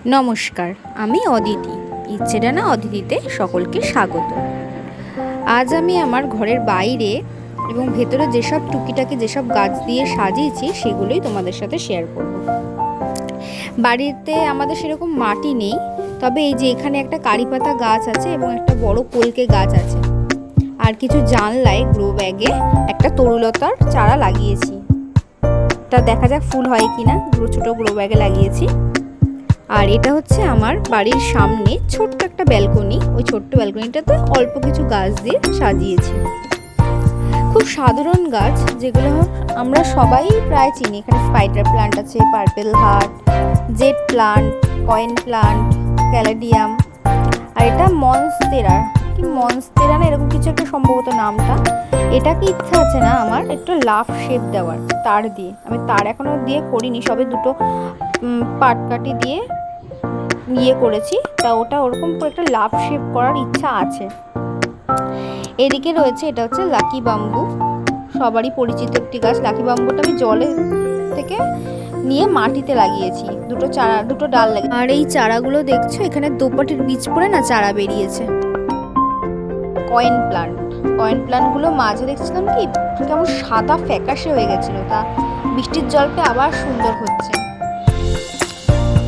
নমস্কার, আমি অদিতি। ইচ্ছেডানা অদিতিতে সকলকে স্বাগত। আজ আমি আমার ঘরের বাইরে এবং ভেতরে যেসব টুকিটাকি যেসব গাছ দিয়ে সাজিয়েছি সেগুলোই তোমাদের সাথে শেয়ার করব। বাড়িতে আমাদের সেরকম মাটি নেই, তবে এই যে এখানে একটা কারিপাতা গাছ আছে এবং একটা বড় কলকে গাছ আছে, আর কিছু জানলায় গ্রো ব্যাগে একটা তরুলতার চারা লাগিয়েছি। তা দেখা যাক ফুল হয় কিনা। ছোট গ্রো ব্যাগে লাগিয়েছি। আর এটা হচ্ছে আমার বাড়ির সামনে ছোট্ট একটা ব্যালকনি। ওই ছোট্ট ব্যালকনিটাতে অল্প কিছু গাছ দিয়ে সাজিয়েছি। খুব সাধারণ গাছ, যেগুলো আমরা সবাই প্রায় চিনি। এখানে স্পাইডার প্লান্ট আছে, purple heart, jade plant, coin plant, caladium, আর এটা মনস্তেরা না এরকম কিছু একটা সম্ভবত নামটা। এটাকে ইচ্ছা আছে না আমার একটু লাভ শেপ দেওয়ার তার দিয়ে। আমি তার এখনো দিয়ে করিনি, সবে দুটো পাটকাঠি দিয়ে করেছি। তা ওটা ওরকম করে একটা লাভ শেপ করার ইচ্ছা আছে। এদিকে রয়েছে, এটা হচ্ছে লাকি বাম্বু, সবারই পরিচিত একটি গাছ। লাকি বাম্বুটা আমি জলে থেকে নিয়ে মাটিতে লাগিয়েছি, দুটো ডাল লাগিয়ে। আর এই চারাগুলো দেখছো, এখানে দোপাটির বীজ পড়ে না চারা বেরিয়েছে। কয়েন প্লান্টগুলো মাঝে দেখছিলাম কি কেমন সাদা ফ্যাকাশে হয়ে গেছিল, তা বৃষ্টির জলটা আবার সুন্দর হচ্ছে।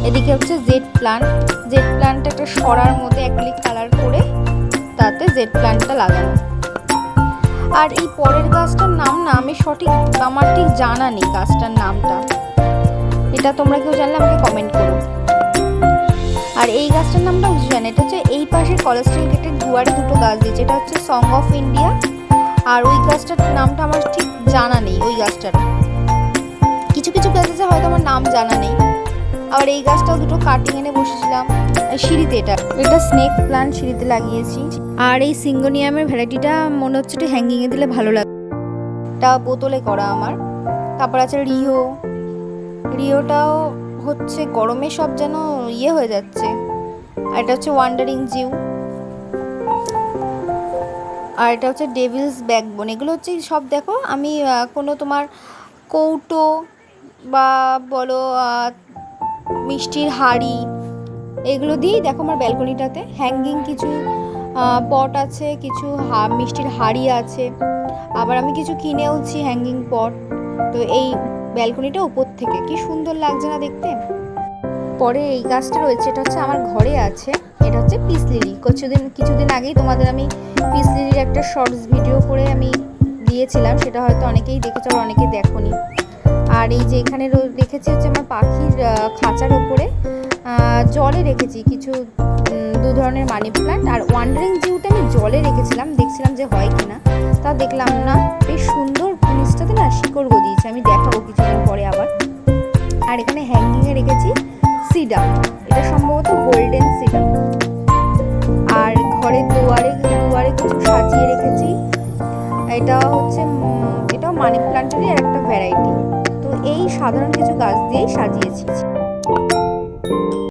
এদিকে হচ্ছে জেড প্লান্ট একটা সরার মধ্যে অ্যাক্রিলিক কালার করে তাতে জেড প্লান্টটা লাগানো। আর এই পরের গাছটার নাম না আমার ঠিক জানা নেই গাছটার নামটা। এটা তোমরা কেউ জানলে আমাকে কমেন্ট করো। আর এই গাছটার নামটা বুঝে জানি। এটা হচ্ছে এই পাশের কলেস্ট্রল গেটের দুয়ারে দুটো গাছ দিয়েছে। এটা হচ্ছে সং অফ ইন্ডিয়া। আর ওই গাছটার নামটা আমার ঠিক জানা নেই। ওই গাছটার কিছু গাছ আছে হয়তো আমার নাম জানা নেই। আর এই গাছটাও দুটো কাটিং এনে বসেছিলাম সিঁড়িতে। এটা স্নেক প্লান্ট সিঁড়িতে লাগিয়েছি। আর এই সিঙ্গোনিয়ামের ভ্যারাইটিটা মনে হচ্ছে একটু হ্যাঙ্গিংয়ে দিলে ভালো লাগে। এটা বোতলে করা আমার। তারপর আছে রিওটাও হচ্ছে গরমে সব যেন হয়ে যাচ্ছে। আর এটা হচ্ছে ওয়ান্ডারিং জিউ। আর এটা হচ্ছে ডেভিলস ব্যাকবোন। এগুলো হচ্ছে সব দেখো আমি কোনো তোমার কৌটো বা বলো মিষ্টির হাঁড়ি, এগুলো দিয়েই দেখো আমার ব্যালকনিটাতে হ্যাঙ্গিং কিছু পট আছে, কিছু মিষ্টির হাঁড়ি আছে, আবার আমি কিছু কিনেওছি হ্যাঙ্গিং পট। তো এই ব্যালকনিটা উপর থেকে কি সুন্দর লাগছে না দেখতে। পরে এই গাছটা রয়েছে, এটা হচ্ছে আমার ঘরে আছে। এটা হচ্ছে পিস লিলি। কিছুদিন আগেই তোমাদের আমি পিস লিলির একটা শর্টস ভিডিও করে আমি দিয়েছিলাম, সেটা হয়তো অনেকেই দেখেছো আর অনেকেই দেখোনি। আর এই যে এখানে রেখেছি হচ্ছে আমার পাখির খাঁচার ওপরে জলে রেখেছি কিছু দু ধরনের মানি প্লান্ট। আর ওয়ান্ডারিং জিউটা আমি জলে রেখেছিলাম, দেখছিলাম যে হয় কিনা, তা দেখলাম না, বেশ সুন্দর নিচটাতে না শিকড় গজিয়েছে। আমি দেখাবো কিছুদিন পরে আবার। আর এখানে হ্যাঙ্গিংয়ে রেখেছি সিডাম, এটা সম্ভবত গোল্ডেন সিডাম। আর ঘরের দুয়ারে কিছু সাজিয়ে রেখেছি। এটাও মানি প্লান্টেরই আর একটা ভ্যারাইটি। তো এই সাধারণ কিছু গাছ দিয়েই সাজিয়েছি।